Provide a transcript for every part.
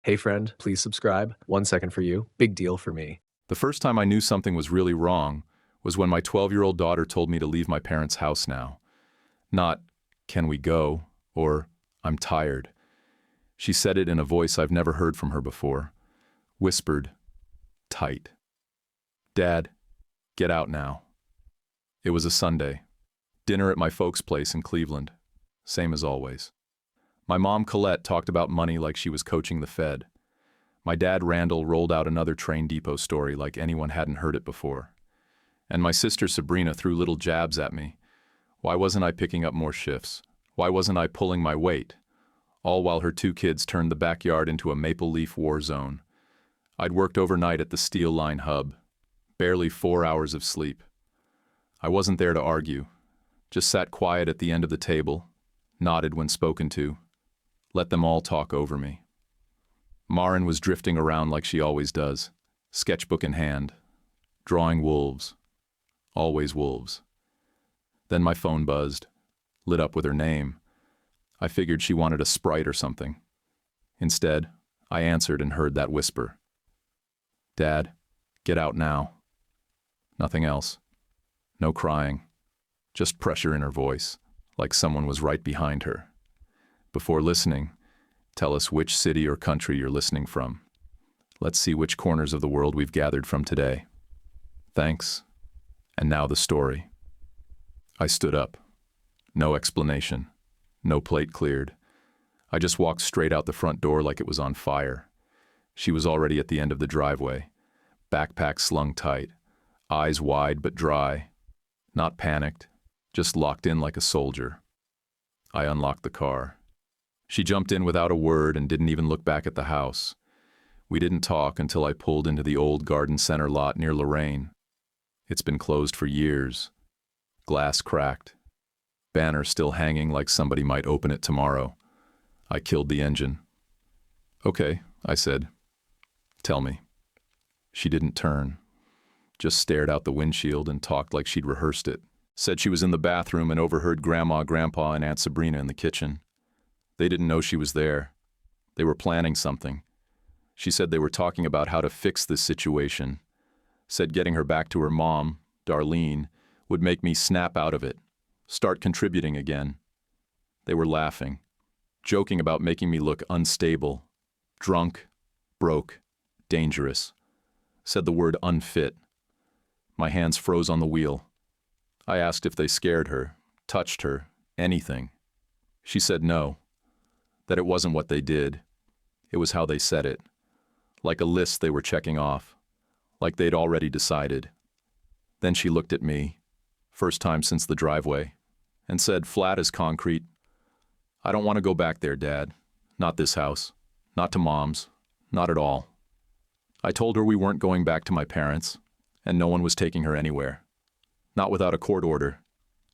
Hey friend, please subscribe. 1 second for you. Big deal for me. The first time I knew something was really wrong was when my 12-year-old daughter told me to leave my parents' house now. Not, "Can we go?" or "I'm tired." She said it in a voice I've never heard from her before. Whispered, tight. "Dad, get out now." It was a Sunday. Dinner at my folks' place in Cleveland. Same as always. My mom, Colette, talked about money like she was coaching the Fed. My dad, Randall, rolled out another train depot story like anyone hadn't heard it before. And my sister, Sabrina, threw little jabs at me. Why wasn't I picking up more shifts? Why wasn't I pulling my weight? All while her 2 kids turned the backyard into a maple leaf war zone. I'd worked overnight at the steel line hub. Barely 4 hours of sleep. I wasn't there to argue. Just sat quiet at the end of the table, nodded when spoken to, let them all talk over me. Marin was drifting around like she always does, sketchbook in hand, drawing wolves. Always wolves. Then my phone buzzed, lit up with her name. I figured she wanted a Sprite or something. Instead, I answered and heard that whisper. "Dad, get out now." Nothing else. No crying. Just pressure in her voice, like someone was right behind her. Before listening, tell us which city or country you're listening from. Let's see which corners of the world we've gathered from today. Thanks. And now the story. I stood up. No explanation. No plate cleared. I just walked straight out the front door like it was on fire. She was already at the end of the driveway, backpack slung tight, eyes wide but dry, not panicked, just locked in like a soldier. I unlocked the car. She jumped in without a word and didn't even look back at the house. We didn't talk until I pulled into the old garden center lot near Lorraine. It's been closed for years. Glass cracked. Banner still hanging like somebody might open it tomorrow. I killed the engine. "Okay," I said. "Tell me." She didn't turn. Just stared out the windshield and talked like she'd rehearsed it. Said she was in the bathroom and overheard Grandma, Grandpa, and Aunt Sabrina in the kitchen. They didn't know she was there. They were planning something. She said they were talking about how to fix this situation. Said getting her back to her mom, Darlene, would make me snap out of it, start contributing again. They were laughing, joking about making me look unstable, drunk, broke, dangerous. Said the word unfit. My hands froze on the wheel. I asked if they scared her, touched her, anything. She said no, that it wasn't what they did. It was how they said it, like a list they were checking off, like they'd already decided. Then she looked at me, first time since the driveway, and said flat as concrete, "I don't want to go back there, Dad. Not this house. Not to Mom's. Not at all." I told her we weren't going back to my parents, and no one was taking her anywhere. Not without a court order.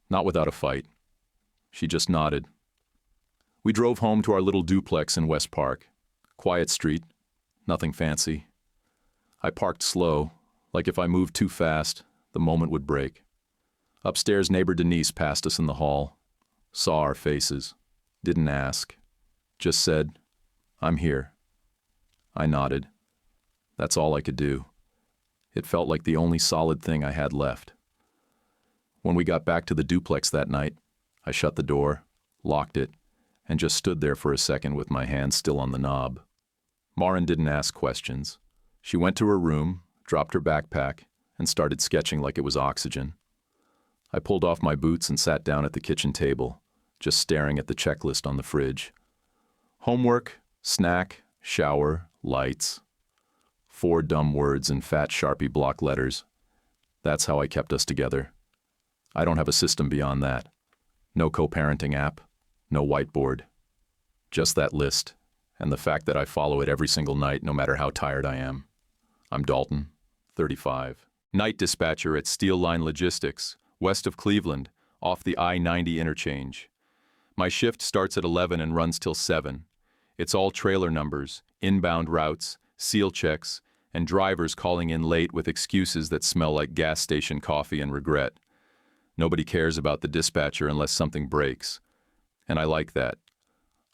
Not without a fight. She just nodded. We drove home to our little duplex in West Park. Quiet street. Nothing fancy. I parked slow, like if I moved too fast, the moment would break. Upstairs, neighbor Denise passed us in the hall. Saw our faces. Didn't ask. Just said, "I'm here." I nodded. That's all I could do. It felt like the only solid thing I had left. When we got back to the duplex that night, I shut the door, locked it, and just stood there for a second with my hand still on the knob. Marin didn't ask questions. She went to her room, dropped her backpack, and started sketching like it was oxygen. I pulled off my boots and sat down at the kitchen table, just staring at the checklist on the fridge. Homework, snack, shower, lights. 4 dumb words in fat Sharpie block letters. That's how I kept us together. I don't have a system beyond that. No co-parenting app, no whiteboard. Just that list, and the fact that I follow it every single night no matter how tired I am. I'm Dalton, 35. Night dispatcher at Steel Line Logistics, west of Cleveland, off the I-90 interchange. My shift starts at 11 and runs till 7. It's all trailer numbers, inbound routes, seal checks, and drivers calling in late with excuses that smell like gas station coffee and regret. Nobody cares about the dispatcher unless something breaks. And I like that.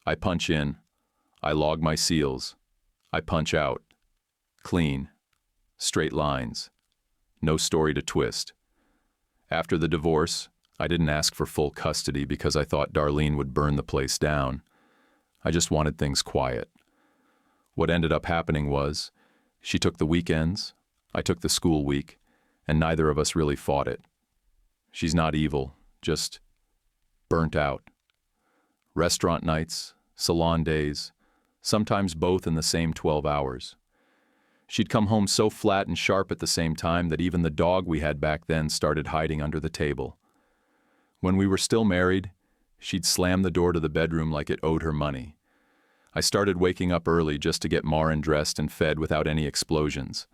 I punch in. I log my seals. I punch out. Clean. Straight lines. No story to twist. After the divorce, I didn't ask for full custody because I thought Darlene would burn the place down. I just wanted things quiet. What ended up happening was, she took the weekends, I took the school week, and neither of us really fought it. She's not evil, just burnt out. Restaurant nights, salon days, sometimes both in the same 12 hours. She'd come home so flat and sharp at the same time that even the dog we had back then started hiding under the table. When we were still married, she'd slam the door to the bedroom like it owed her money. I started waking up early just to get Marin dressed and fed without any explosions.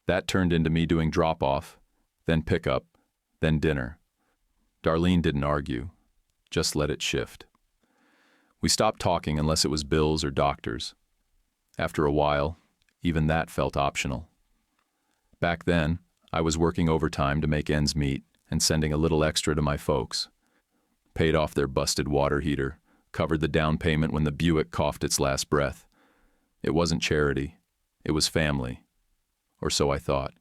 That turned into me doing drop-off, then pickup, then dinner. Darlene didn't argue, just let it shift. We stopped talking unless it was bills or doctors. After a while, even that felt optional. Back then, I was working overtime to make ends meet and sending a little extra to my folks. Paid off their busted water heater, covered the down payment when the Buick coughed its last breath. It wasn't charity, it was family. Or so I thought.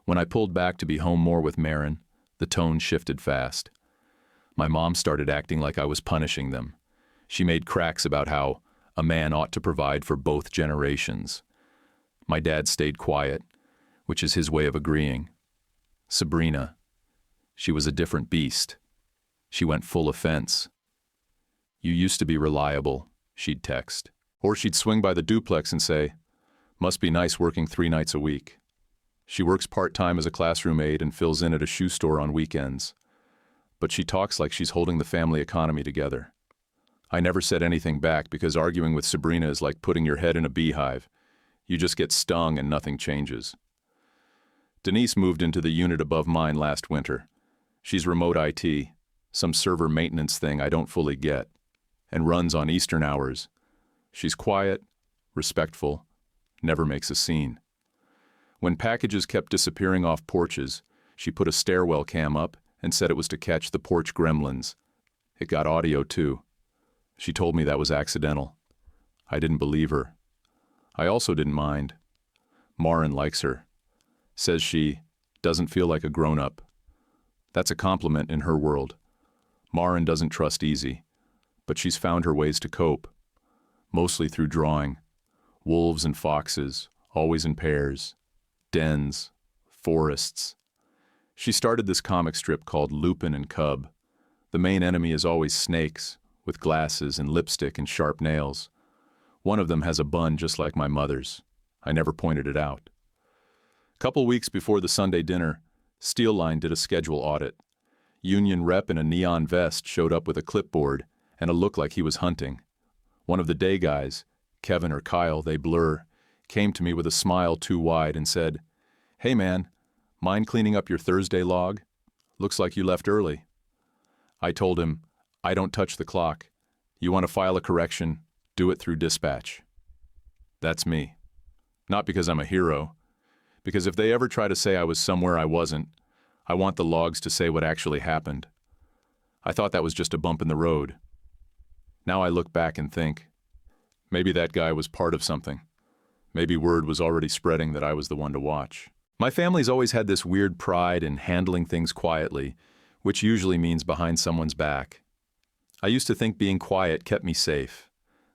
When I pulled back to be home more with Marin, the tone shifted fast. My mom started acting like I was punishing them. She made cracks about how a man ought to provide for both generations. My dad stayed quiet, which is his way of agreeing. Sabrina, she was a different beast. She went full offense. "You used to be reliable," she'd text. Or she'd swing by the duplex and say, "Must be nice working 3 nights a week." She works part-time as a classroom aide and fills in at a shoe store on weekends. But she talks like she's holding the family economy together. I never said anything back because arguing with Sabrina is like putting your head in a beehive. You just get stung and nothing changes. Denise moved into the unit above mine last winter. She's remote IT, some server maintenance thing I don't fully get, and runs on Eastern hours. She's quiet, respectful, never makes a scene. When packages kept disappearing off porches, she put a stairwell cam up and said it was to catch the porch gremlins. It got audio too. She told me that was accidental. I didn't believe her. I also didn't mind. Marin likes her. Says she doesn't feel like a grown-up. That's a compliment in her world. Marin doesn't trust easy, but she's found her ways to cope, mostly through drawing. Wolves and foxes, always in pairs. Dens, forests. She started this comic strip called Lupin and Cub. The main enemy is always snakes, with glasses and lipstick and sharp nails. One of them has a bun just like my mother's. I never pointed it out. Couple weeks before the Sunday dinner, Steel Line did a schedule audit. Union rep in a neon vest showed up with a clipboard and a look like he was hunting. One of the day guys, Kevin or Kyle, they blur, came to me with a smile too wide and said, "Hey man, mind cleaning up your Thursday log? Looks like you left early." I told him, "I don't touch the clock. You want to file a correction, do it through dispatch." That's me. Not because I'm a hero. Because if they ever try to say I was somewhere I wasn't, I want the logs to say what actually happened. I thought that was just a bump in the road. Now I look back and think, maybe that guy was part of something. Maybe word was already spreading that I was the one to watch. My family's always had this weird pride in handling things quietly, which usually means behind someone's back. I used to think being quiet kept me safe,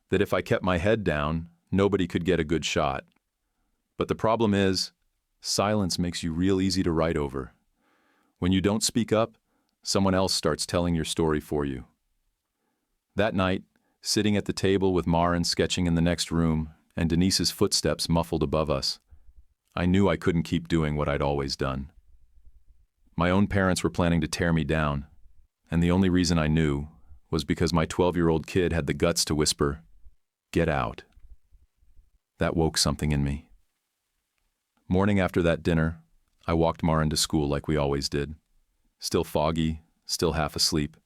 that if I kept my head down, nobody could get a good shot. But the problem is, silence makes you real easy to write over. When you don't speak up, someone else starts telling your story for you. That night, sitting at the table with Marin sketching in the next room and Denise's footsteps muffled above us, I knew I couldn't keep doing what I'd always done. My own parents were planning to tear me down, and the only reason I knew was because my 12-year-old kid had the guts to whisper, "Get out." That woke something in me. Morning after that dinner, I walked Marin to school like we always did. Still foggy, still half asleep,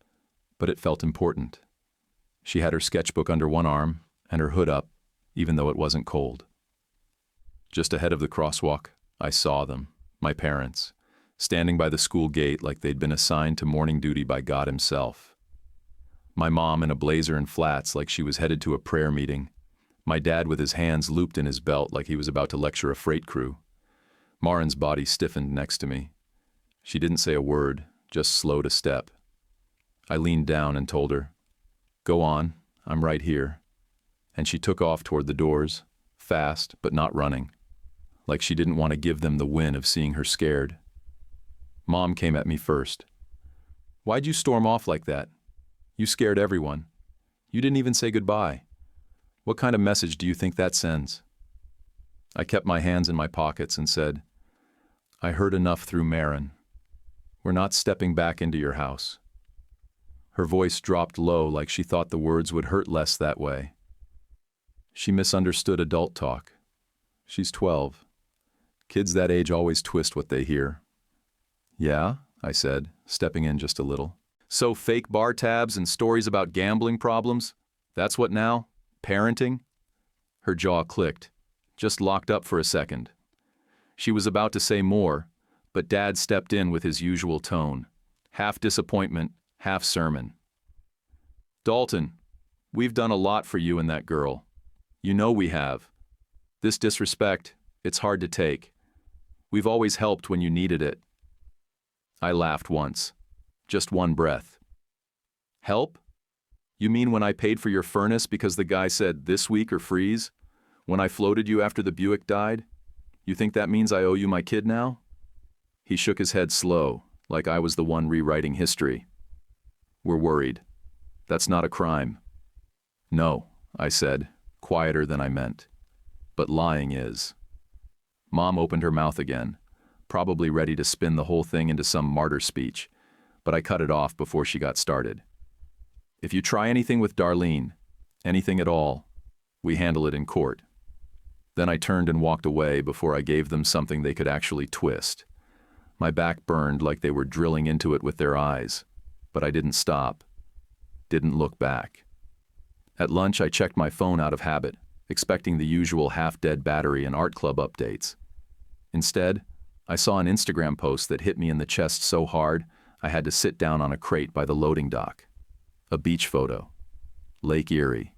but it felt important. She had her sketchbook under one arm and her hood up, even though it wasn't cold. Just ahead of the crosswalk, I saw them, my parents, standing by the school gate like they'd been assigned to morning duty by God himself. My mom in a blazer and flats like she was headed to a prayer meeting, My dad with his hands looped in his belt like he was about to lecture a freight crew. Marin's body stiffened next to me. She didn't say a word, just slowed a step. I leaned down and told her, "Go on, I'm right here." And she took off toward the doors, fast but not running, like she didn't want to give them the win of seeing her scared. Mom came at me first. "Why'd you storm off like that? You scared everyone. You didn't even say goodbye. What kind of message do you think that sends?" I kept my hands in my pockets and said, "I heard enough through Marin. We're not stepping back into your house." Her voice dropped low like she thought the words would hurt less that way. She misunderstood adult talk. She's 12. Kids that age always twist what they hear. "Yeah," I said, stepping in just a little. "So fake bar tabs and stories about gambling problems? That's what now? Parenting?" Her jaw clicked, just locked up for a second. She was about to say more, but Dad stepped in with his usual tone, half disappointment, half sermon. "Dalton, we've done a lot for you and that girl. You know we have. This disrespect, it's hard to take. We've always helped when you needed it." I laughed once, just one breath. "Help? You mean when I paid for your furnace because the guy said this week or freeze? When I floated you after the Buick died? You think that means I owe you my kid now?" He shook his head slow, like I was the one rewriting history. "We're worried. That's not a crime." "No," I said, quieter than I meant. "But lying is." Mom opened her mouth again, probably ready to spin the whole thing into some martyr speech, but I cut it off before she got started. "If you try anything with Darlene, anything at all, we handle it in court." Then I turned and walked away before I gave them something they could actually twist. My back burned like they were drilling into it with their eyes, but I didn't stop, didn't look back. At lunch, I checked my phone out of habit, expecting the usual half-dead battery and art club updates. Instead, I saw an Instagram post that hit me in the chest so hard I had to sit down on a crate by the loading dock. A beach photo. Lake Erie.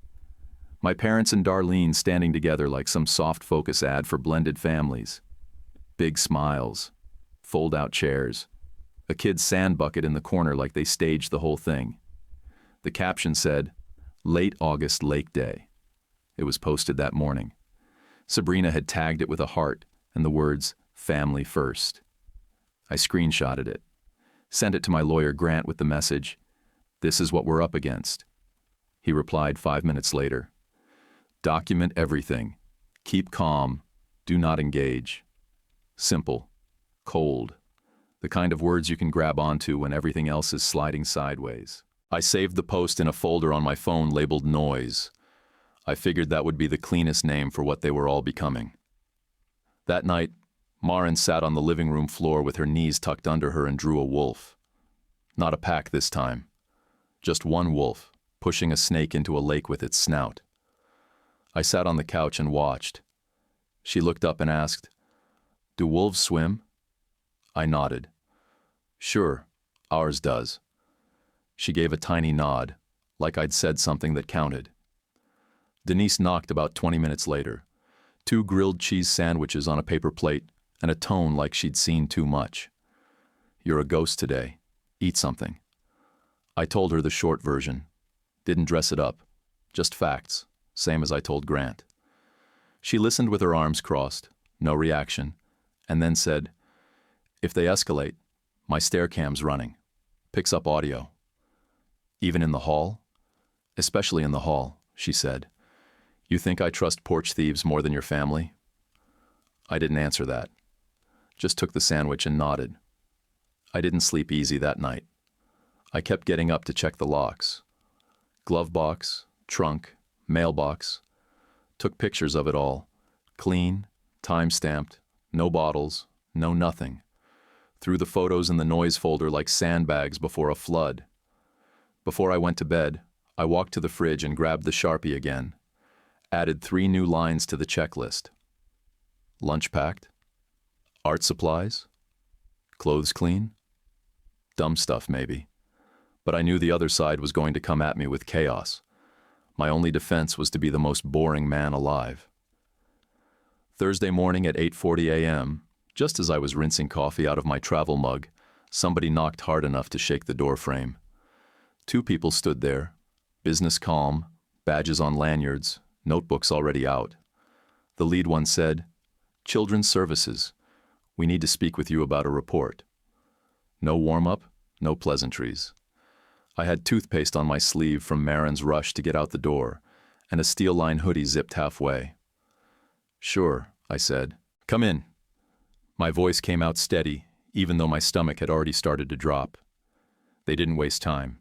My parents and Darlene standing together like some soft focus ad for blended families. Big smiles. Fold-out chairs. A kid's sand bucket in the corner like they staged the whole thing. The caption said, "Late August Lake Day." It was posted that morning. Sabrina had tagged it with a heart and the words, "Family First." I screenshotted it. Sent it to my lawyer Grant with the message, "This is what we're up against." He replied 5 minutes later, "Document everything. Keep calm. Do not engage." Simple. Cold. The kind of words you can grab onto when everything else is sliding sideways. I saved the post in a folder on my phone labeled Noise. I figured that would be the cleanest name for what they were all becoming. That night, Marin sat on the living room floor with her knees tucked under her and drew a wolf. Not a pack this time. Just one wolf, pushing a snake into a lake with its snout. I sat on the couch and watched. She looked up and asked, "Do wolves swim?" I nodded. "Sure, ours does." She gave a tiny nod, like I'd said something that counted. Denise knocked about 20 minutes later. 2 grilled cheese sandwiches on a paper plate and a tone like she'd seen too much. "You're a ghost today. Eat something." I told her the short version. Didn't dress it up. Just facts, same as I told Grant. She listened with her arms crossed, no reaction, and then said, "If they escalate, my Staircam's running. Picks up audio." "Even in the hall?" "Especially in the hall," she said. "You think I trust porch thieves more than your family?" I didn't answer that. Just took the sandwich and nodded. I didn't sleep easy that night. I kept getting up to check the locks. Glove box, trunk, mailbox. Took pictures of it all. Clean, time-stamped, no bottles, no nothing. Threw the photos in the noise folder like sandbags before a flood. Before I went to bed, I walked to the fridge and grabbed the Sharpie again. Added 3 new lines to the checklist. Lunch packed? Art supplies? Clothes clean? Dumb stuff, maybe. But I knew the other side was going to come at me with chaos. My only defense was to be the most boring man alive. Thursday morning at 8:40 a.m., just as I was rinsing coffee out of my travel mug, somebody knocked hard enough to shake the door frame. Two people stood there, business calm, badges on lanyards, notebooks already out. The lead one said, "Children's Services. We need to speak with you about a report." No warm-up, no pleasantries. I had toothpaste on my sleeve from Marin's rush to get out the door, and a steel-line hoodie zipped halfway. "Sure," I said. "Come in." My voice came out steady, even though my stomach had already started to drop. They didn't waste time.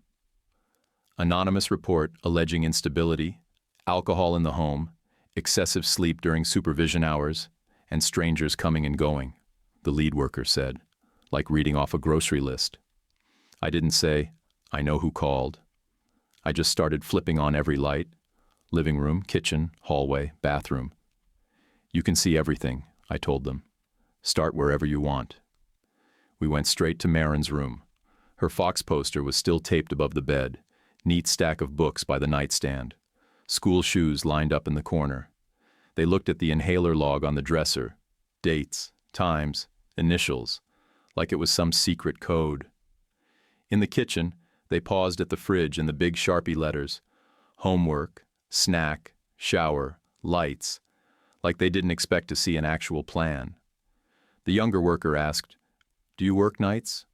Anonymous report alleging instability, alcohol in the home, excessive sleep during supervision hours, and strangers coming and going, the lead worker said, like reading off a grocery list. I didn't say, "I know who called." I just started flipping on every light: living room, kitchen, hallway, bathroom. "You can see everything," I told them. "Start wherever you want." We went straight to Marin's room. Her Fox poster was still taped above the bed, neat stack of books by the nightstand, school shoes lined up in the corner. They looked at the inhaler log on the dresser, dates, times, initials, like it was some secret code. In the kitchen, they paused at the fridge and the big Sharpie letters: homework, snack, shower, lights, like they didn't expect to see an actual plan. The younger worker asked, "Do you work nights?"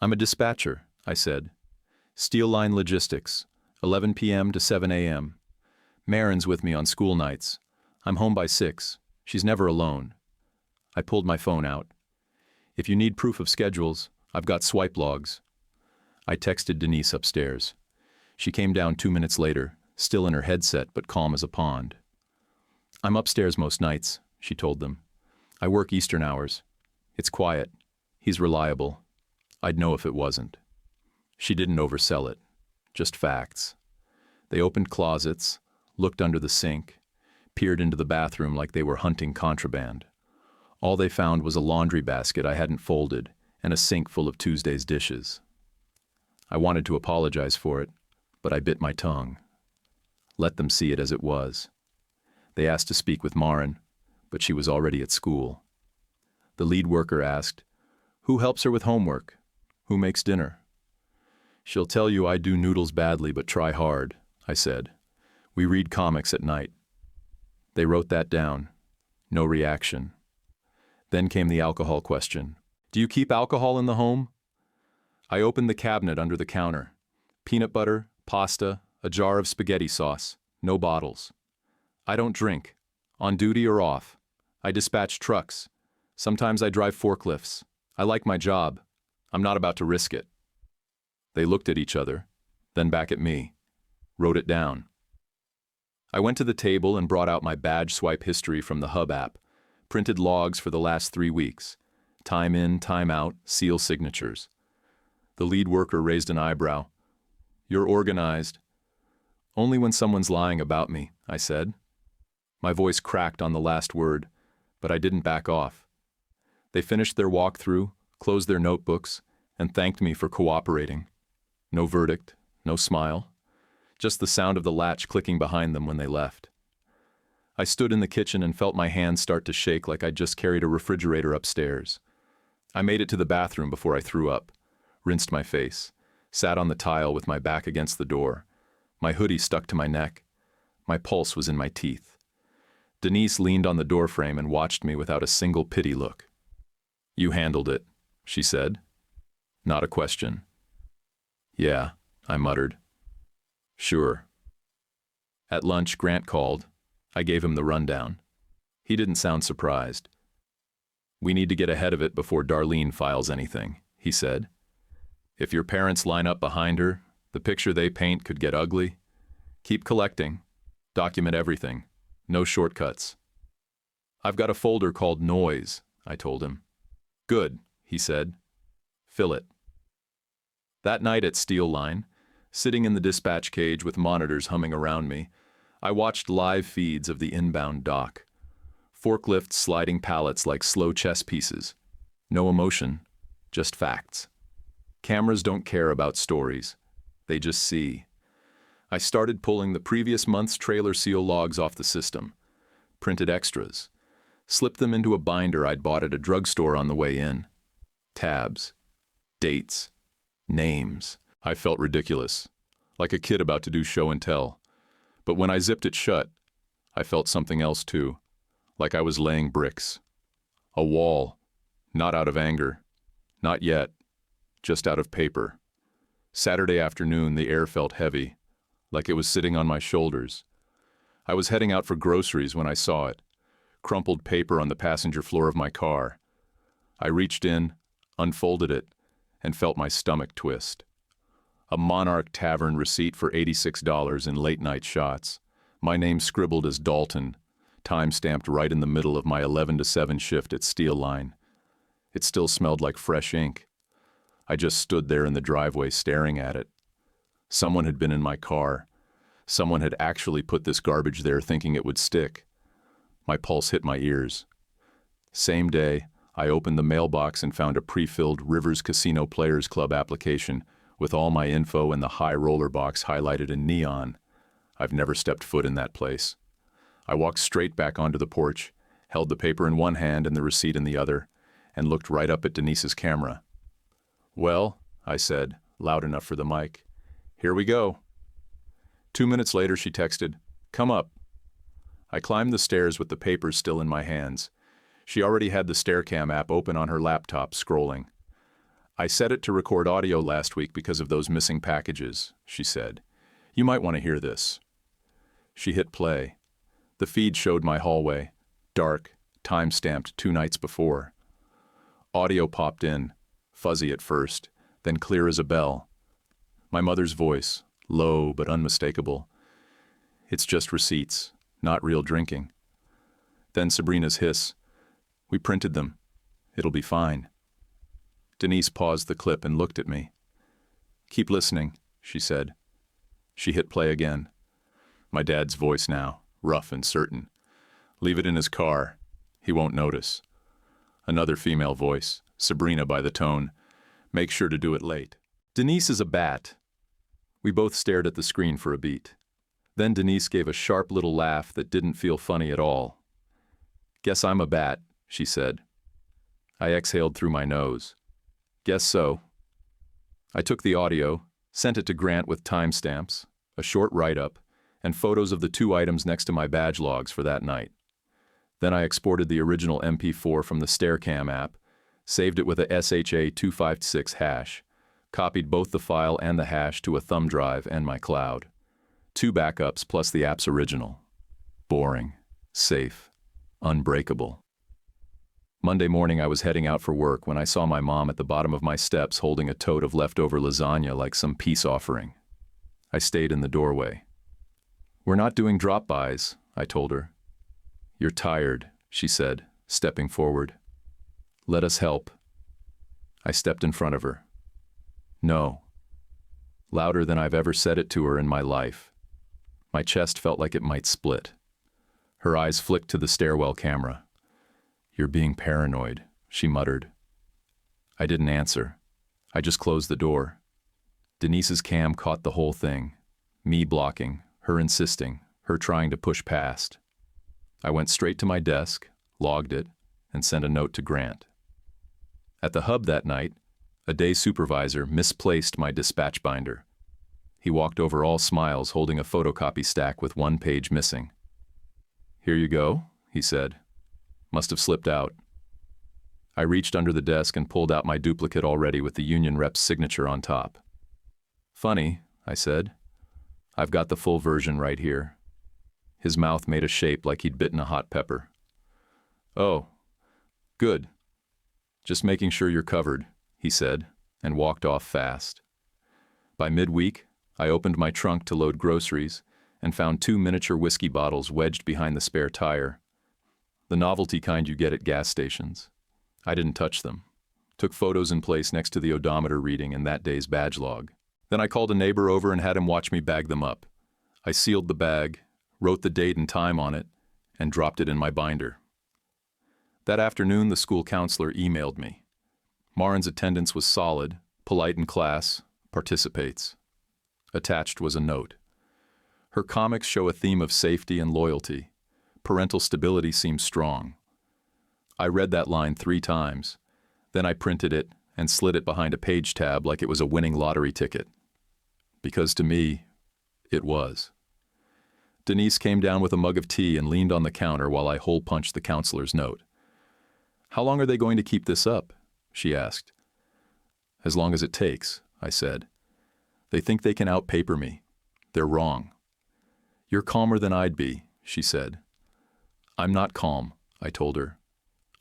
"I'm a dispatcher," I said. "Steel line logistics, 11 p.m. to 7 a.m. Marin's with me on school nights. I'm home by 6. She's never alone." I pulled my phone out. "If you need proof of schedules, I've got swipe logs." I texted Denise upstairs. She came down 2 minutes later, still in her headset but calm as a pond. "I'm upstairs most nights," she told them. "I work Eastern hours. It's quiet. He's reliable. I'd know if it wasn't." She didn't oversell it. Just facts. They opened closets, looked under the sink, peered into the bathroom like they were hunting contraband. All they found was a laundry basket I hadn't folded and a sink full of Tuesday's dishes. I wanted to apologize for it, but I bit my tongue. Let them see it as it was. They asked to speak with Marin, but she was already at school. The lead worker asked, "Who helps her with homework? Who makes dinner?" "She'll tell you I do noodles badly but try hard," I said. "We read comics at night." They wrote that down. No reaction. Then came the alcohol question. "Do you keep alcohol in the home?" I opened the cabinet under the counter. Peanut butter, pasta, a jar of spaghetti sauce. No bottles. "I don't drink. On duty or off. I dispatch trucks. Sometimes I drive forklifts. I like my job. I'm not about to risk it." They looked at each other, then back at me. Wrote it down. I went to the table and brought out my badge swipe history from the Hub app. Printed logs for the last 3 weeks. Time in, time out, seal signatures. The lead worker raised an eyebrow. "You're organized." "Only when someone's lying about me," I said. My voice cracked on the last word, but I didn't back off. They finished their walkthrough, closed their notebooks, and thanked me for cooperating. No verdict, no smile, just the sound of the latch clicking behind them when they left. I stood in the kitchen and felt my hands start to shake like I'd just carried a refrigerator upstairs. I made it to the bathroom before I threw up, rinsed my face, sat on the tile with my back against the door. My hoodie stuck to my neck. My pulse was in my teeth. Denise leaned on the doorframe and watched me without a single pity look. "You handled it," she said. Not a question. "Yeah," I muttered. "Sure." At lunch, Grant called. I gave him the rundown. He didn't sound surprised. "We need to get ahead of it before Darlene files anything," he said. "If your parents line up behind her, the picture they paint could get ugly. Keep collecting. Document everything. No shortcuts." "I've got a folder called Noise," I told him. "Good," he said. "Fill it." That night at Steel Line, sitting in the dispatch cage with monitors humming around me, I watched live feeds of the inbound dock. Forklifts sliding pallets like slow chess pieces. No emotion, just facts. Cameras don't care about stories. They just see. I started pulling the previous month's trailer seal logs off the system, printed extras, slipped them into a binder I'd bought at a drugstore on the way in. Tabs, dates, names. I felt ridiculous, like a kid about to do show and tell. But when I zipped it shut, I felt something else too, like I was laying bricks. A wall, not out of anger, not yet, just out of paper. Saturday afternoon, the air felt heavy, like it was sitting on my shoulders. I was heading out for groceries when I saw it, crumpled paper on the passenger floor of my car. I reached in, unfolded it, and felt my stomach twist. A Monarch Tavern receipt for $86 in late-night shots. My name scribbled as Dalton, time-stamped right in the middle of my 11 to 7 shift at Steel Line. It still smelled like fresh ink. I just stood there in the driveway staring at it. Someone had been in my car. Someone had actually put this garbage there thinking it would stick. My pulse hit my ears. Same day, I opened the mailbox and found a pre-filled Rivers Casino Players Club application with all my info and the high roller box highlighted in neon. I've never stepped foot in that place. I walked straight back onto the porch, held the paper in one hand and the receipt in the other, and looked right up at Denise's camera. "Well," I said, loud enough for the mic, "here we go." 2 minutes later, she texted, "Come up." I climbed the stairs with the papers still in my hands. She already had the Staircam app open on her laptop, scrolling. "I set it to record audio last week because of those missing packages," she said. "You might want to hear this." She hit play. The feed showed my hallway, dark, time-stamped 2 nights before. Audio popped in, fuzzy at first, then clear as a bell. My mother's voice, low but unmistakable. "It's just receipts, not real drinking." Then Sabrina's hiss, "We printed them. It'll be fine." Denise paused the clip and looked at me. "Keep listening," she said. She hit play again. My dad's voice now, rough and certain. "Leave it in his car. He won't notice." Another female voice, Sabrina by the tone. "Make sure to do it late." Denise is a bat. We both stared at the screen for a beat. Then Denise gave a sharp little laugh that didn't feel funny at all. "Guess I'm a bat," she said. I exhaled through my nose. "Guess so." I took the audio, sent it to Grant with timestamps, a short write-up, and photos of the 2 items next to my badge logs for that night. Then I exported the original MP4 from the Staircam app, saved it with a SHA-256 hash, copied both the file and the hash to a thumb drive and my cloud. 2 backups plus the app's original. Boring, safe, unbreakable. Monday morning I was heading out for work when I saw my mom at the bottom of my steps holding a tote of leftover lasagna like some peace offering. I stayed in the doorway. "We're not doing drop-bys," I told her. "You're tired," she said, stepping forward. "Let us help." I stepped in front of her. "No." Louder than I've ever said it to her in my life. My chest felt like it might split. Her eyes flicked to the stairwell camera. "You're being paranoid," she muttered. I didn't answer. I just closed the door. Denise's cam caught the whole thing. Me blocking, her insisting, her trying to push past. I went straight to my desk, logged it, and sent a note to Grant. At the hub that night, a day supervisor misplaced my dispatch binder. He walked over all smiles holding a photocopy stack with 1 page missing. "Here you go," he said. "Must have slipped out." I reached under the desk and pulled out my duplicate already with the union rep's signature on top. "Funny," I said. "I've got the full version right here." His mouth made a shape like he'd bitten a hot pepper. "Oh, good. Just making sure you're covered," he said, and walked off fast. By midweek, I opened my trunk to load groceries and found 2 miniature whiskey bottles wedged behind the spare tire. The novelty kind you get at gas stations. I didn't touch them. Took photos in place next to the odometer reading and that day's badge log. Then I called a neighbor over and had him watch me bag them up. I sealed the bag, wrote the date and time on it, and dropped it in my binder. That afternoon, the school counselor emailed me. Marin's attendance was solid, polite in class, participates. Attached was a note. Her comics show a theme of safety and loyalty. Parental stability seems strong. I read that line 3 times. Then I printed it and slid it behind a page tab like it was a winning lottery ticket. Because to me, it was. Denise came down with a mug of tea and leaned on the counter while I hole-punched the counselor's note. "How long are they going to keep this up?" she asked. "As long as it takes," I said. "They think they can outpaper me. They're wrong." "You're calmer than I'd be," she said. "I'm not calm," I told her.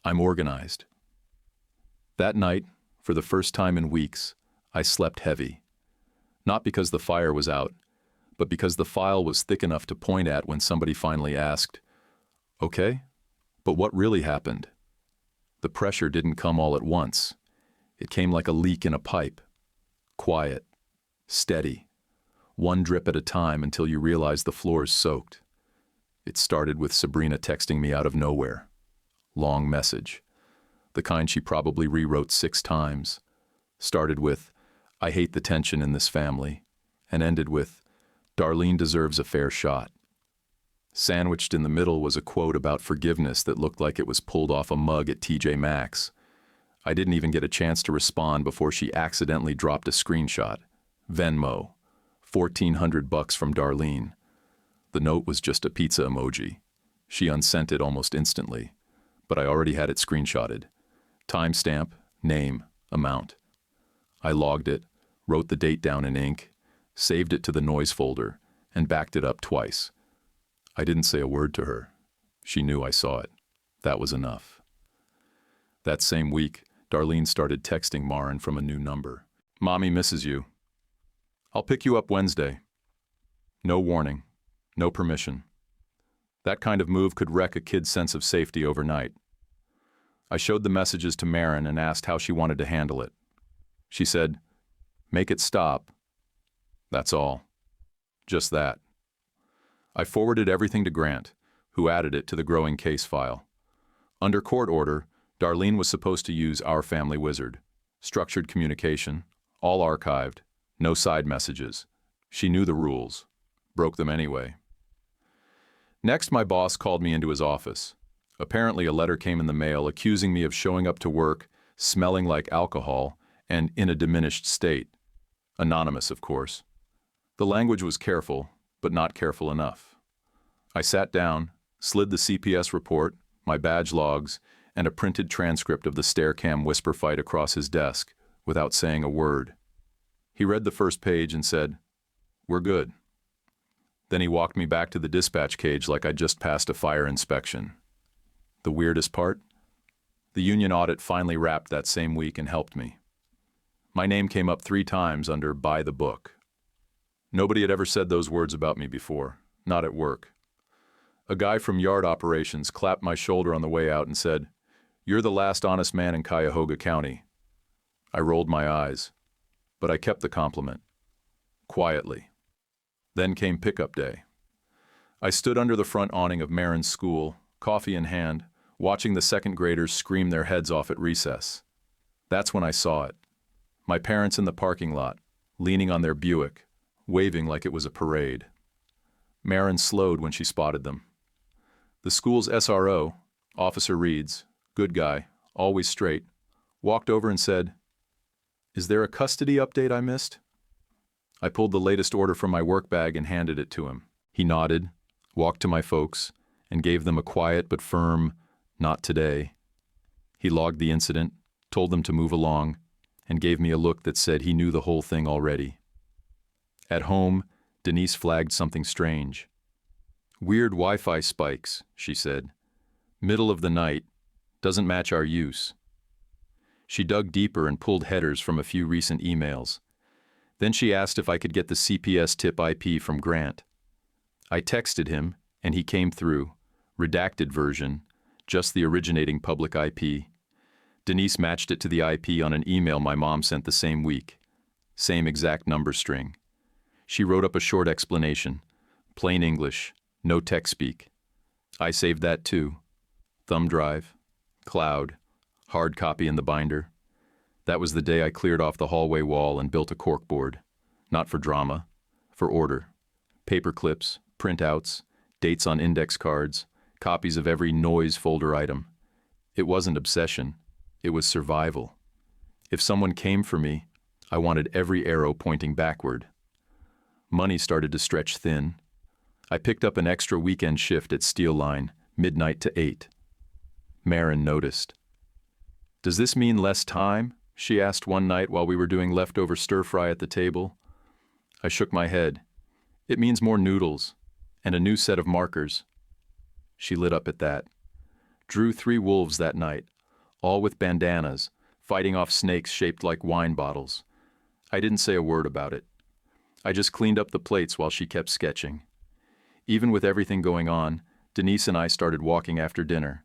"I'm organized." That night, for the first time in weeks, I slept heavy. Not because the fire was out, but because the file was thick enough to point at when somebody finally asked, "Okay, but what really happened?" The pressure didn't come all at once. It came like a leak in a pipe. Quiet, steady, one drip at a time until you realize the floor's soaked. It started with Sabrina texting me out of nowhere. Long message. The kind she probably rewrote 6 times. Started with, "I hate the tension in this family," and ended with, "Darlene deserves a fair shot." Sandwiched in the middle was a quote about forgiveness that looked like it was pulled off a mug at TJ Maxx. I didn't even get a chance to respond before she accidentally dropped a screenshot. Venmo. $1,400 from Darlene. The note was just a pizza emoji. She unsent it almost instantly, but I already had it screenshotted. Timestamp, name, amount. I logged it, wrote the date down in ink, saved it to the noise folder, and backed it up twice. I didn't say a word to her. She knew I saw it. That was enough. That same week, Darlene started texting Maren from a new number. "Mommy misses you. I'll pick you up Wednesday." No warning, no permission. That kind of move could wreck a kid's sense of safety overnight. I showed the messages to Maren and asked how she wanted to handle it. She said, "Make it stop." That's all. Just that. I forwarded everything to Grant, who added it to the growing case file. Under court order, Darlene was supposed to use Our Family Wizard. Structured communication, all archived, no side messages. She knew the rules, broke them anyway. Next, my boss called me into his office. Apparently, a letter came in the mail accusing me of showing up to work, smelling like alcohol, and in a diminished state. Anonymous, of course. The language was careful, but not careful enough. I sat down, slid the CPS report, my badge logs, and a printed transcript of the Staircam whisper fight across his desk, without saying a word. He read the first page and said, "We're good." Then he walked me back to the dispatch cage like I'd just passed a fire inspection. The weirdest part? The union audit finally wrapped that same week and helped me. My name came up 3 times under "Buy the book." Nobody had ever said those words about me before, not at work. A guy from yard operations clapped my shoulder on the way out and said, "You're the last honest man in Cuyahoga County." I rolled my eyes, but I kept the compliment. Quietly. Then came pickup day. I stood under the front awning of Maren's school, coffee in hand, watching the 2nd graders scream their heads off at recess. That's when I saw it. My parents in the parking lot, leaning on their Buick, waving like it was a parade. Maren slowed when she spotted them. The school's SRO, Officer Reeds, good guy, always straight, walked over and said, "Is there a custody update I missed?" I pulled the latest order from my work bag and handed it to him. He nodded, walked to my folks, and gave them a quiet but firm, "Not today." He logged the incident, told them to move along, and gave me a look that said he knew the whole thing already. At home, Denise flagged something strange. "Weird Wi-Fi spikes," she said. "Middle of the night. Doesn't match our use." She dug deeper and pulled headers from a few recent emails. Then she asked if I could get the CPS tip IP from Grant. I texted him, and he came through. Redacted version, just the originating public IP. Denise matched it to the IP on an email my mom sent the same week. Same exact number string. She wrote up a short explanation. Plain English, no tech speak. I saved that too. Thumb drive, cloud, hard copy in the binder. That was the day I cleared off the hallway wall and built a corkboard. Not for drama, for order. Paper clips, printouts, dates on index cards, copies of every noise folder item. It wasn't obsession. It was survival. If someone came for me, I wanted every arrow pointing backward. Money started to stretch thin. I picked up an extra weekend shift at Steel Line, midnight to 8. Marin noticed. "Does this mean less time?" she asked one night while we were doing leftover stir-fry at the table. I shook my head. "It means more noodles, and a new set of markers." She lit up at that. "Drew 3 wolves that night, all with bandanas, fighting off snakes shaped like wine bottles." I didn't say a word about it. I just cleaned up the plates while she kept sketching. Even with everything going on, Denise and I started walking after dinner.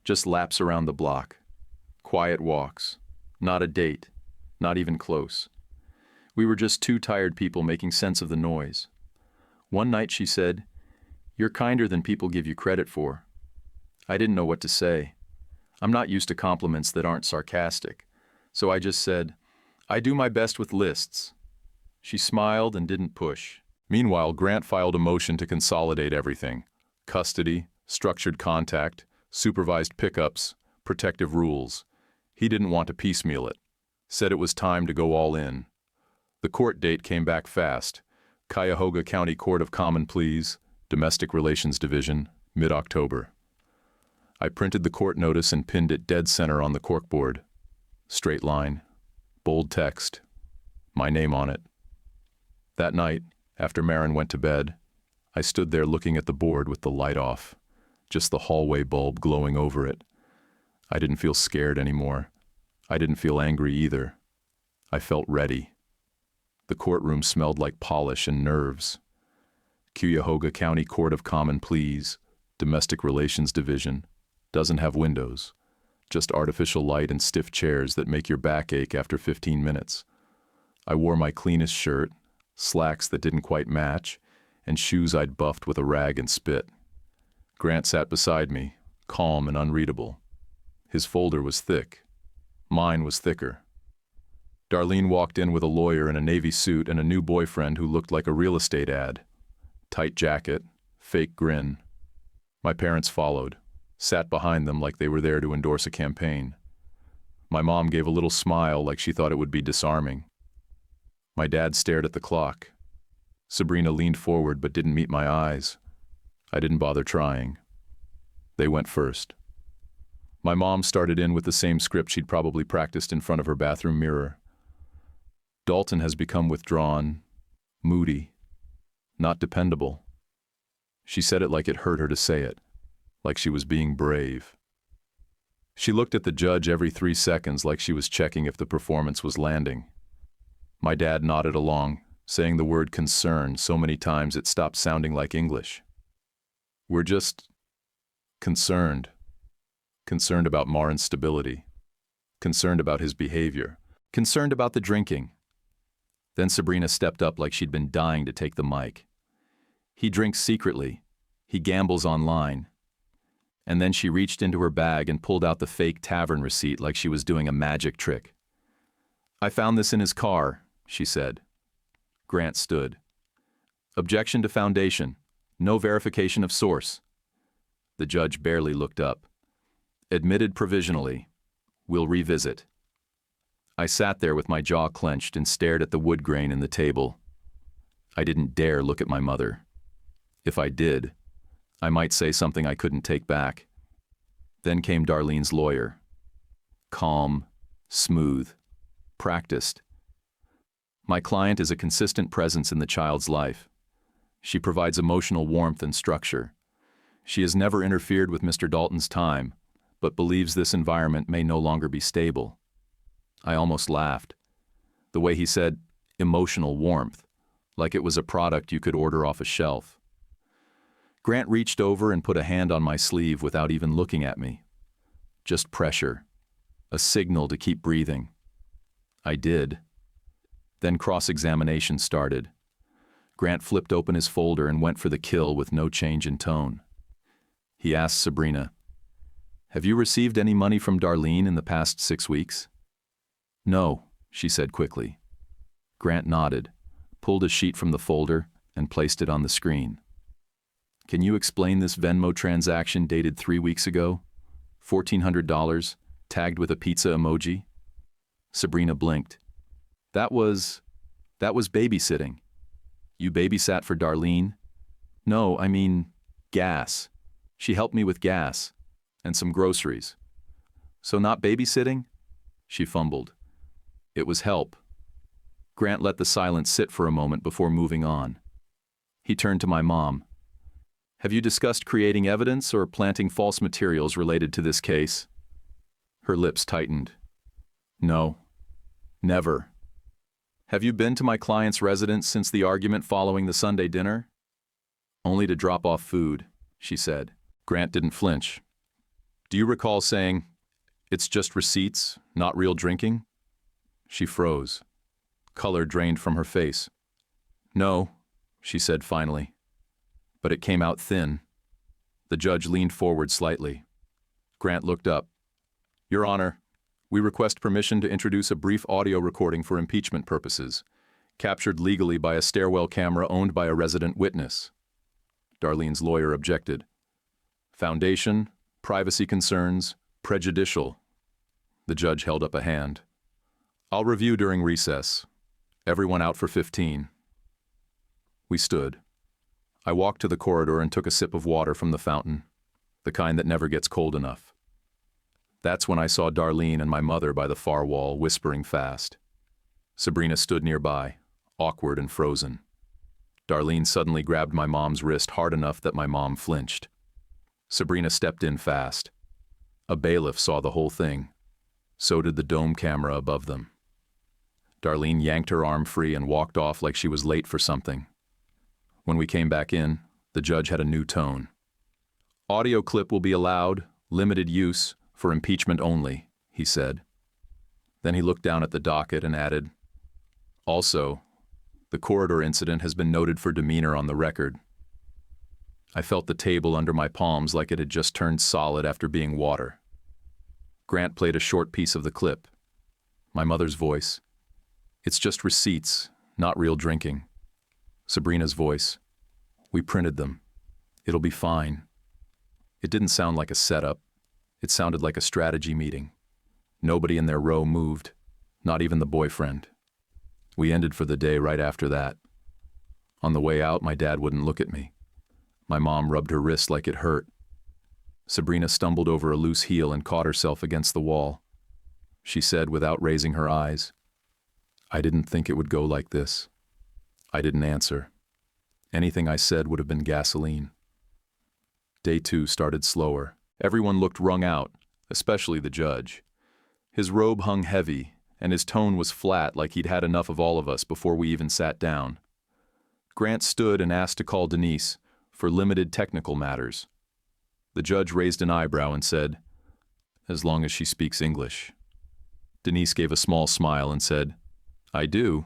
Just laps around the block. Quiet walks. Not a date. Not even close. We were just two tired people making sense of the noise. One night she said, "You're kinder than people give you credit for." I didn't know what to say. I'm not used to compliments that aren't sarcastic, so I just said, "I do my best with lists." She smiled and didn't push. Meanwhile, Grant filed a motion to consolidate everything: custody, structured contact, supervised pickups, protective rules. He didn't want to piecemeal it. Said it was time to go all in. The court date came back fast. Cuyahoga County Court of Common Pleas, Domestic Relations Division, mid-October. I printed the court notice and pinned it dead center on the corkboard. Straight line, bold text, my name on it. That night, after Marin went to bed, I stood there looking at the board with the light off, just the hallway bulb glowing over it. I didn't feel scared anymore. I didn't feel angry either. I felt ready. The courtroom smelled like polish and nerves. Cuyahoga County Court of Common Pleas, Domestic Relations Division, doesn't have windows, just artificial light and stiff chairs that make your back ache after 15 minutes. I wore my cleanest shirt, slacks that didn't quite match, and shoes I'd buffed with a rag and spit. Grant sat beside me, calm and unreadable. His folder was thick. Mine was thicker. Darlene walked in with a lawyer in a navy suit and a new boyfriend who looked like a real estate ad. Tight jacket, fake grin. My parents followed, sat behind them like they were there to endorse a campaign. My mom gave a little smile like she thought it would be disarming. My dad stared at the clock. Sabrina leaned forward but didn't meet my eyes. I didn't bother trying. They went first. My mom started in with the same script she'd probably practiced in front of her bathroom mirror. Dalton has become withdrawn, moody, not dependable. She said it like it hurt her to say it, like she was being brave. She looked at the judge every 3 seconds like she was checking if the performance was landing. My dad nodded along, saying the word concern so many times it stopped sounding like English. "We're just concerned. Concerned about Marin's stability. Concerned about his behavior. Concerned about the drinking." Then Sabrina stepped up like she'd been dying to take the mic. "He drinks secretly. He gambles online." And then she reached into her bag and pulled out the fake tavern receipt like she was doing a magic trick. "I found this in his car," she said. Grant stood. "Objection to foundation. No verification of source." The judge barely looked up. "Admitted provisionally. We'll revisit." I sat there with my jaw clenched and stared at the wood grain in the table. I didn't dare look at my mother. If I did, I might say something I couldn't take back. Then came Darlene's lawyer. Calm, smooth, practiced. My client is a consistent presence in the child's life. She provides emotional warmth and structure. She has never interfered with Mr. Dalton's time, but believes this environment may no longer be stable. I almost laughed. The way he said, emotional warmth, like it was a product you could order off a shelf. Grant reached over and put a hand on my sleeve without even looking at me. Just pressure, a signal to keep breathing. I did. Then cross-examination started. Grant flipped open his folder and went for the kill with no change in tone. He asked Sabrina, "Have you received any money from Darlene in the past 6 weeks?" "No," she said quickly. Grant nodded, pulled a sheet from the folder, and placed it on the screen. Can you explain this Venmo transaction dated 3 weeks ago? $1,400, tagged with a pizza emoji? Sabrina blinked. That was babysitting. You babysat for Darlene? No, I mean, gas. She helped me with gas. And some groceries. So not babysitting? She fumbled. It was help. Grant let the silence sit for a moment before moving on. He turned to my mom. Have you discussed creating evidence or planting false materials related to this case? Her lips tightened. No. Never. Have you been to my client's residence since the argument following the Sunday dinner? Only to drop off food, she said. Grant didn't flinch. Do you recall saying, it's just receipts, not real drinking? She froze. Color drained from her face. No, she said finally. But it came out thin. The judge leaned forward slightly. Grant looked up. Your Honor, we request permission to introduce a brief audio recording for impeachment purposes, captured legally by a stairwell camera owned by a resident witness. Darlene's lawyer objected. Foundation, privacy concerns, prejudicial. The judge held up a hand. I'll review during recess. Everyone out for 15. We stood. I walked to the corridor and took a sip of water from the fountain, the kind that never gets cold enough. That's when I saw Darlene and my mother by the far wall, whispering fast. Sabrina stood nearby, awkward and frozen. Darlene suddenly grabbed my mom's wrist hard enough that my mom flinched. Sabrina stepped in fast. A bailiff saw the whole thing. So did the dome camera above them. Darlene yanked her arm free and walked off like she was late for something. When we came back in, the judge had a new tone. Audio clip will be allowed, limited use, for impeachment only, he said. Then he looked down at the docket and added, also, the corridor incident has been noted for demeanor on the record. I felt the table under my palms like it had just turned solid after being water. Grant played a short piece of the clip. My mother's voice. It's just receipts, not real drinking. Sabrina's voice. We printed them. It'll be fine. It didn't sound like a setup. It sounded like a strategy meeting. Nobody in their row moved, not even the boyfriend. We ended for the day right after that. On the way out, my dad wouldn't look at me. My mom rubbed her wrist like it hurt. Sabrina stumbled over a loose heel and caught herself against the wall. She said without raising her eyes, I didn't think it would go like this. I didn't answer. Anything I said would have been gasoline. Day 2 started slower. Everyone looked wrung out, especially the judge. His robe hung heavy, and his tone was flat like he'd had enough of all of us before we even sat down. Grant stood and asked to call Denise for limited technical matters. The judge raised an eyebrow and said, as long as she speaks English. Denise gave a small smile and said, I do,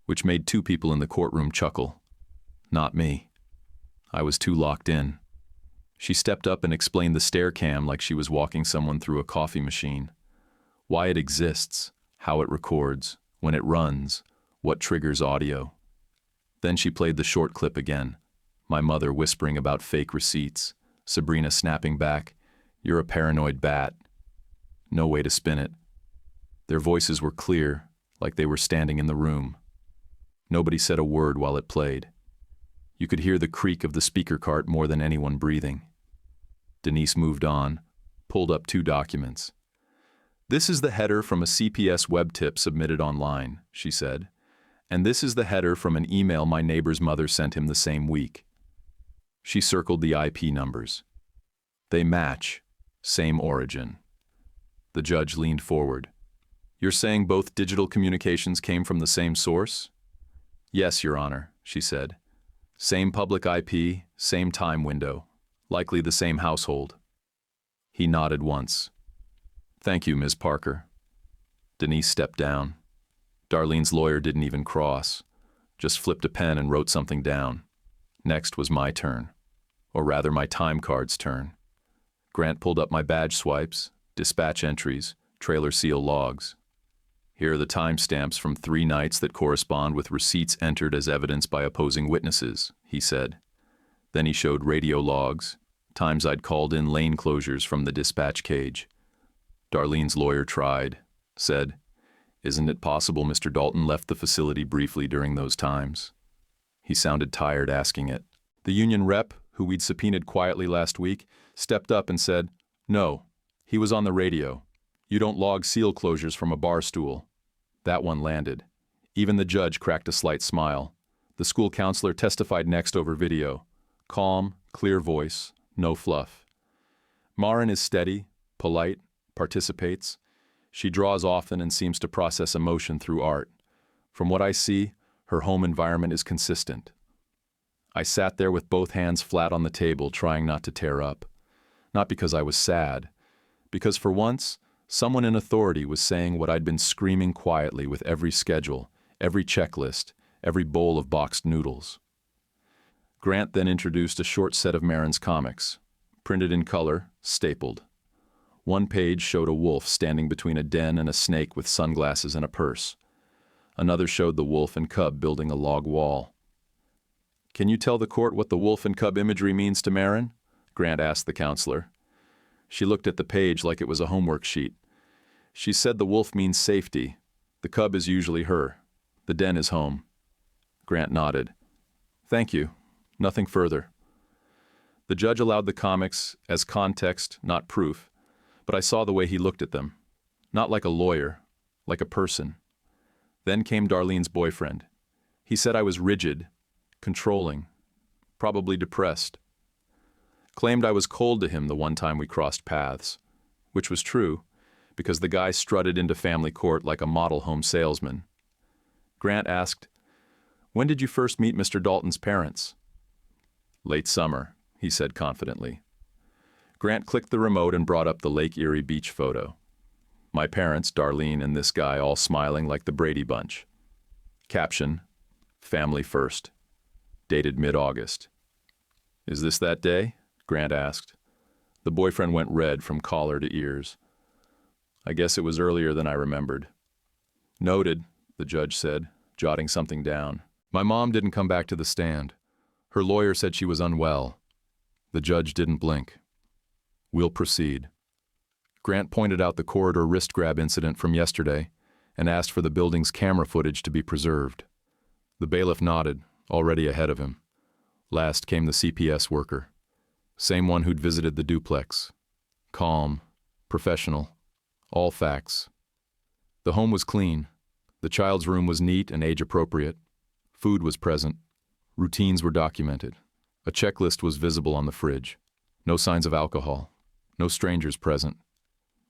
which made 2 people in the courtroom chuckle. Not me. I was too locked in. She stepped up and explained the stair cam like she was walking someone through a coffee machine. Why it exists, how it records, when it runs, what triggers audio. Then she played the short clip again, my mother whispering about fake receipts, Sabrina snapping back, you're a paranoid bat. No way to spin it. Their voices were clear, like they were standing in the room. Nobody said a word while it played. You could hear the creak of the speaker cart more than anyone breathing. Denise moved on, pulled up 2 documents. This is the header from a CPS web tip submitted online, she said, and this is the header from an email my neighbor's mother sent him the same week. She circled the IP numbers. They match, same origin. The judge leaned forward. You're saying both digital communications came from the same source? Yes, Your Honor, she said. Same public IP, same time window, likely the same household. He nodded once. Thank you, Ms. Parker. Denise stepped down. Darlene's lawyer didn't even cross, just flipped a pen and wrote something down. Next was my turn, or rather my time card's turn. Grant pulled up my badge swipes, dispatch entries, trailer seal logs. Here are the timestamps from 3 nights that correspond with receipts entered as evidence by opposing witnesses, he said. Then he showed radio logs, times I'd called in lane closures from the dispatch cage. Darlene's lawyer tried, said, "Isn't it possible Mr. Dalton left the facility briefly during those times?" He sounded tired asking it. The union rep, who we'd subpoenaed quietly last week, stepped up and said, "No, he was on the radio. You don't log seal closures from a bar stool." That one landed. Even the judge cracked a slight smile. The school counselor testified next over video. Calm, clear voice, no fluff. Marin is steady, polite, participates. She draws often and seems to process emotion through art. From what I see, her home environment is consistent. I sat there with both hands flat on the table, trying not to tear up. Not because I was sad, because for once, someone in authority was saying what I'd been screaming quietly with every schedule, every checklist, every bowl of boxed noodles. Grant then introduced a short set of Marin's comics, printed in color, stapled. One page showed a wolf standing between a den and a snake with sunglasses and a purse. Another showed the wolf and cub building a log wall. "Can you tell the court what the wolf and cub imagery means to Marin?" Grant asked the counselor. She looked at the page like it was a homework sheet. She said the wolf means safety. The cub is usually her. The den is home. Grant nodded. "Thank you. Nothing further." The judge allowed the comics as context, not proof, but I saw the way he looked at them. Not like a lawyer, like a person. Then came Darlene's boyfriend. He said I was rigid, controlling, probably depressed. Claimed I was cold to him the one time we crossed paths, which was true, because the guy strutted into family court like a model home salesman. Grant asked, "When did you first meet Mr. Dalton's parents?" "Late summer," he said confidently. Grant clicked the remote and brought up the Lake Erie beach photo. My parents, Darlene, and this guy all smiling like the Brady Bunch. Caption, "Family first." Dated mid-August. "Is this that day?" Grant asked. The boyfriend went red from collar to ears. "I guess it was earlier than I remembered." "Noted," the judge said, jotting something down. My mom didn't come back to the stand. Her lawyer said she was unwell. The judge didn't blink. "We'll proceed." Grant pointed out the corridor wrist grab incident from yesterday and asked for the building's camera footage to be preserved. The bailiff nodded, already ahead of him. Last came the CPS worker. Same one who'd visited the duplex. Calm, professional, all facts. The home was clean. The child's room was neat and age-appropriate. Food was present. Routines were documented. A checklist was visible on the fridge. No signs of alcohol. No strangers present.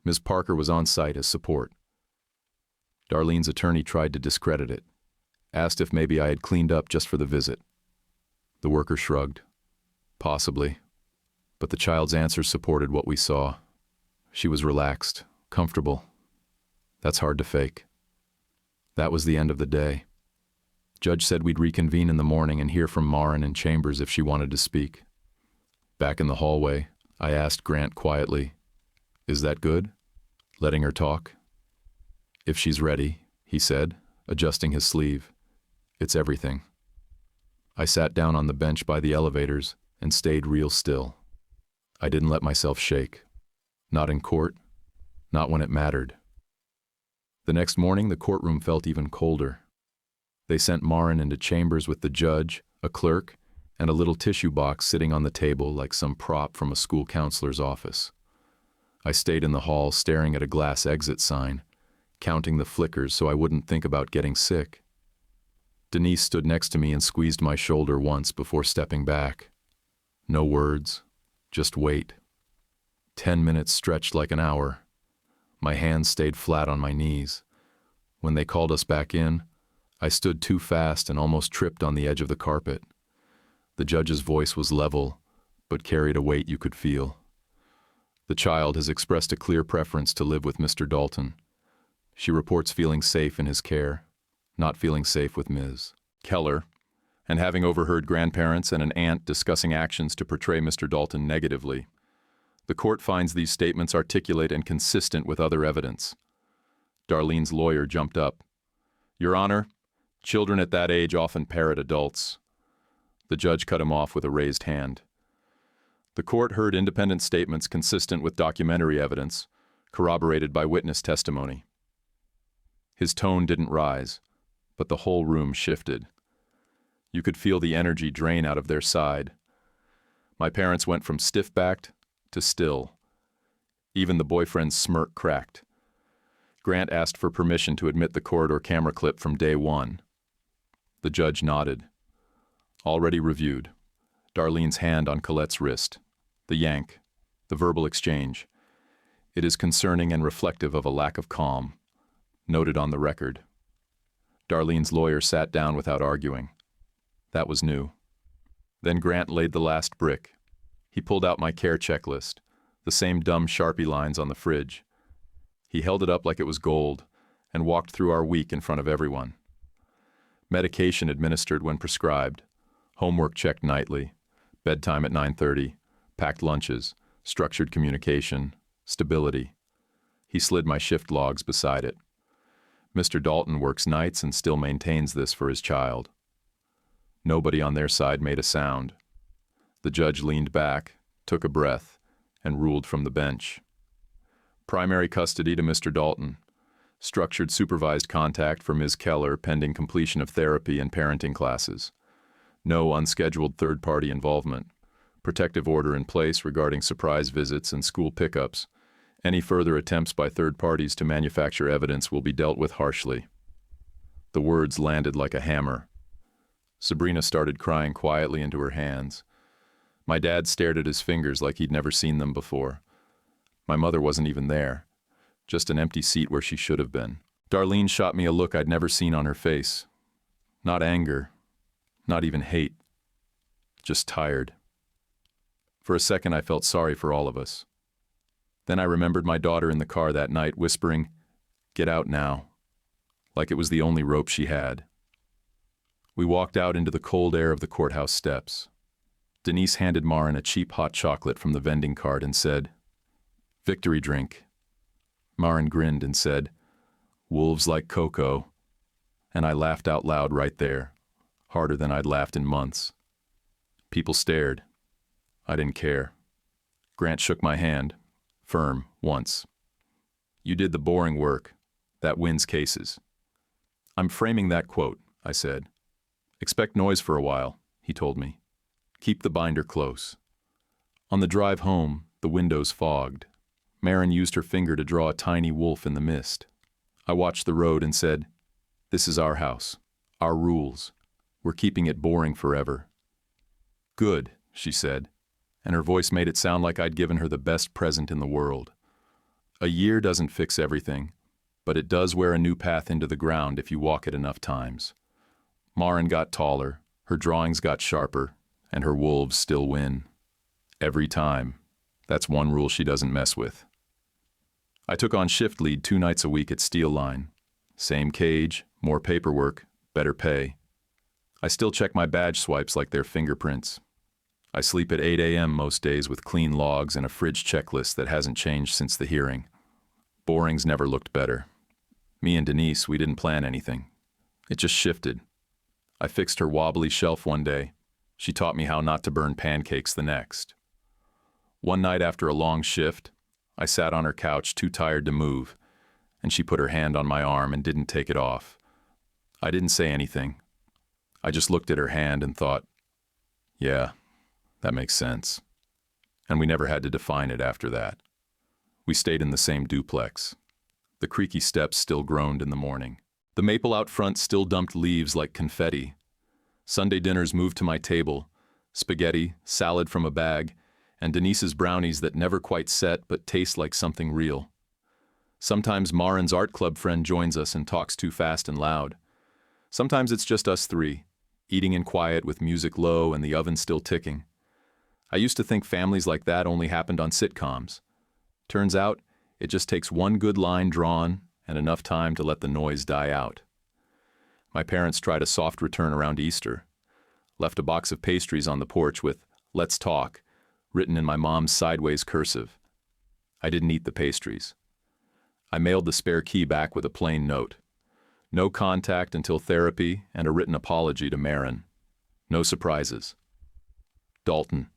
Ms. Parker was on site as support. Darlene's attorney tried to discredit it. Asked if maybe I had cleaned up just for the visit. The worker shrugged. Possibly. But the child's answers supported what we saw. She was relaxed, comfortable. That's hard to fake. That was the end of the day. Judge said we'd reconvene in the morning and hear from Marin and Chambers if she wanted to speak. Back in the hallway, I asked Grant quietly, "Is that good? Letting her talk?" "If she's ready," he said, adjusting his sleeve. "It's everything." I sat down on the bench by the elevators and stayed real still. I didn't let myself shake. Not in court, not when it mattered. The next morning, the courtroom felt even colder. They sent Marin into chambers with the judge, a clerk, and a little tissue box sitting on the table like some prop from a school counselor's office. I stayed in the hall staring at a glass exit sign, counting the flickers so I wouldn't think about getting sick. Denise stood next to me and squeezed my shoulder once before stepping back. No words, just wait. 10 minutes stretched like an hour. My hands stayed flat on my knees. When they called us back in, I stood too fast and almost tripped on the edge of the carpet. The judge's voice was level, but carried a weight you could feel. The child has expressed a clear preference to live with Mr. Dalton. She reports feeling safe in his care, not feeling safe with Ms. Keller, and having overheard grandparents and an aunt discussing actions to portray Mr. Dalton negatively. The court finds these statements articulate and consistent with other evidence. Darlene's lawyer jumped up. Your Honor, children at that age often parrot adults. The judge cut him off with a raised hand. The court heard independent statements consistent with documentary evidence, corroborated by witness testimony. His tone didn't rise, but the whole room shifted. You could feel the energy drain out of their side. My parents went from stiff-backed to still. Even the boyfriend's smirk cracked. Grant asked for permission to admit the corridor camera clip from day one. The judge nodded. Already reviewed. Darlene's hand on Colette's wrist. The yank. The verbal exchange. It is concerning and reflective of a lack of calm. Noted on the record. Darlene's lawyer sat down without arguing. That was new. Then Grant laid the last brick. He pulled out my care checklist, the same dumb Sharpie lines on the fridge. He held it up like it was gold and walked through our week in front of everyone. Medication administered when prescribed, homework checked nightly, bedtime at 9:30, packed lunches, structured communication, stability. He slid my shift logs beside it. Mr. Dalton works nights and still maintains this for his child. Nobody on their side made a sound. The judge leaned back, took a breath, and ruled from the bench. Primary custody to Mr. Dalton. Structured supervised contact for Ms. Keller pending completion of therapy and parenting classes. No unscheduled third-party involvement. Protective order in place regarding surprise visits and school pickups. Any further attempts by third parties to manufacture evidence will be dealt with harshly. The words landed like a hammer. Sabrina started crying quietly into her hands. My dad stared at his fingers like he'd never seen them before. My mother wasn't even there, just an empty seat where she should have been. Darlene shot me a look I'd never seen on her face. Not anger, not even hate, just tired. For a second I felt sorry for all of us. Then I remembered my daughter in the car that night whispering, "Get out now," like it was the only rope she had. We walked out into the cold air of the courthouse steps. Denise handed Maren a cheap hot chocolate from the vending cart and said, "Victory drink." Maren grinned and said, "Wolves like cocoa." And I laughed out loud right there, harder than I'd laughed in months. People stared. I didn't care. Grant shook my hand, firm, once. "You did the boring work. That wins cases." "I'm framing that quote," I said. "Expect noise for a while," he told me. "Keep the binder close." On the drive home, the windows fogged. Maren used her finger to draw a tiny wolf in the mist. I watched the road and said, "This is our house, our rules. We're keeping it boring forever." "Good," she said, and her voice made it sound like I'd given her the best present in the world. A year doesn't fix everything, but it does wear a new path into the ground if you walk it enough times. Maren got taller, her drawings got sharper, and her wolves still win. Every time. That's one rule she doesn't mess with. I took on shift lead 2 nights a week at Steel Line. Same cage, more paperwork, better pay. I still check my badge swipes like they're fingerprints. I sleep at 8 a.m. most days with clean logs and a fridge checklist that hasn't changed since the hearing. Boring's never looked better. Me and Denise, we didn't plan anything. It just shifted. I fixed her wobbly shelf one day. She taught me how not to burn pancakes the next. One night after a long shift, I sat on her couch too tired to move, and she put her hand on my arm and didn't take it off. I didn't say anything. I just looked at her hand and thought, yeah, that makes sense. And we never had to define it after that. We stayed in the same duplex. The creaky steps still groaned in the morning. The maple out front still dumped leaves like confetti. Sunday dinners moved to my table, spaghetti, salad from a bag, and Denise's brownies that never quite set but taste like something real. Sometimes Maren's art club friend joins us and talks too fast and loud. Sometimes it's just us three, eating in quiet with music low and the oven still ticking. I used to think families like that only happened on sitcoms. Turns out, it just takes one good line drawn and enough time to let the noise die out. My parents tried a soft return around Easter, left a box of pastries on the porch with "Let's talk" written in my mom's sideways cursive. I didn't eat the pastries. I mailed the spare key back with a plain note. No contact until therapy and a written apology to Marin. No surprises. Dalton.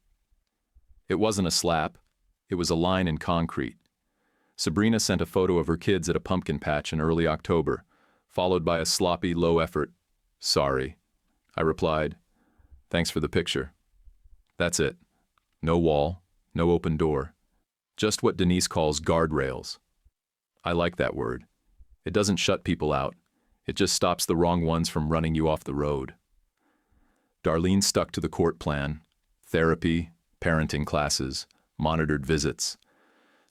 It wasn't a slap. It was a line in concrete. Sabrina sent a photo of her kids at a pumpkin patch in early October, followed by a sloppy, low-effort, "Sorry." I replied, "Thanks for the picture." That's it. No wall, no open door. Just what Denise calls guardrails. I like that word. It doesn't shut people out. It just stops the wrong ones from running you off the road. Darlene stuck to the court plan: therapy, parenting classes, monitored visits.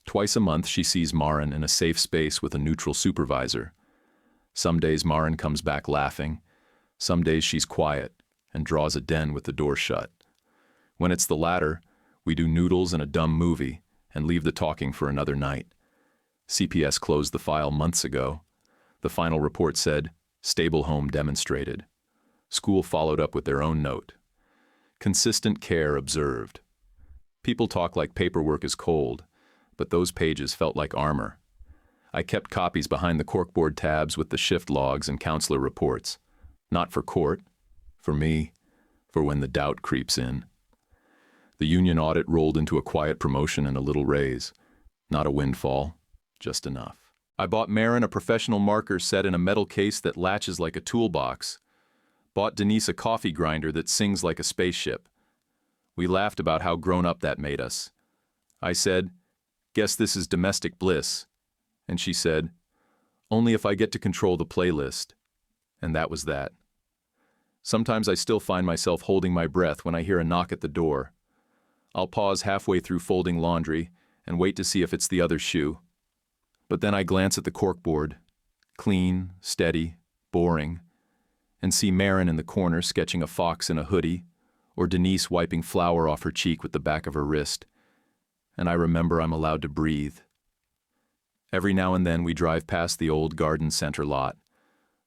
Twice a month she sees Marin in a safe space with a neutral supervisor. Some days Marin comes back laughing. Some days she's quiet and draws a den with the door shut. When it's the latter, we do noodles and a dumb movie and leave the talking for another night. CPS closed the file months ago. The final report said, "Stable home demonstrated." School followed up with their own note. Consistent care observed. People talk like paperwork is cold, but those pages felt like armor. I kept copies behind the corkboard tabs with the shift logs and counselor reports. Not for court, for me, for when the doubt creeps in. The union audit rolled into a quiet promotion and a little raise. Not a windfall, just enough. I bought Marin a professional marker set in a metal case that latches like a toolbox. Bought Denise a coffee grinder that sings like a spaceship. We laughed about how grown up that made us. I said, "Guess this is domestic bliss." And she said, "Only if I get to control the playlist." And that was that. Sometimes I still find myself holding my breath when I hear a knock at the door. I'll pause halfway through folding laundry and wait to see if it's the other shoe. But then I glance at the corkboard, clean, steady, boring, and see Marin in the corner sketching a fox in a hoodie, or Denise wiping flour off her cheek with the back of her wrist. And I remember I'm allowed to breathe. Every now and then we drive past the old garden center lot,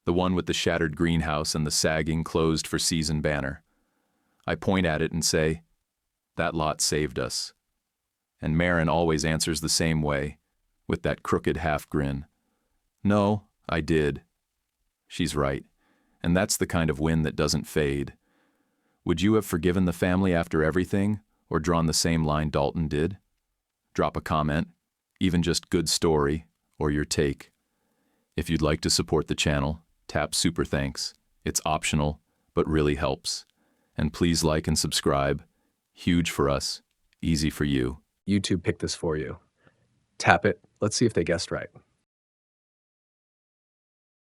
the one with the shattered greenhouse and the sagging closed-for-season banner. I point at it and say, "That lot saved us." And Marin always answers the same way, with that crooked half-grin. "No, I did." She's right, and that's the kind of win that doesn't fade. Would you have forgiven the family after everything, or drawn the same line Dalton did? Drop a comment, even just "good story," or your take. If you'd like to support the channel, tap Super Thanks. It's optional, but really helps. And please like and subscribe. Huge for us, easy for you. YouTube picked this for you. Tap it. Let's see if they guessed right.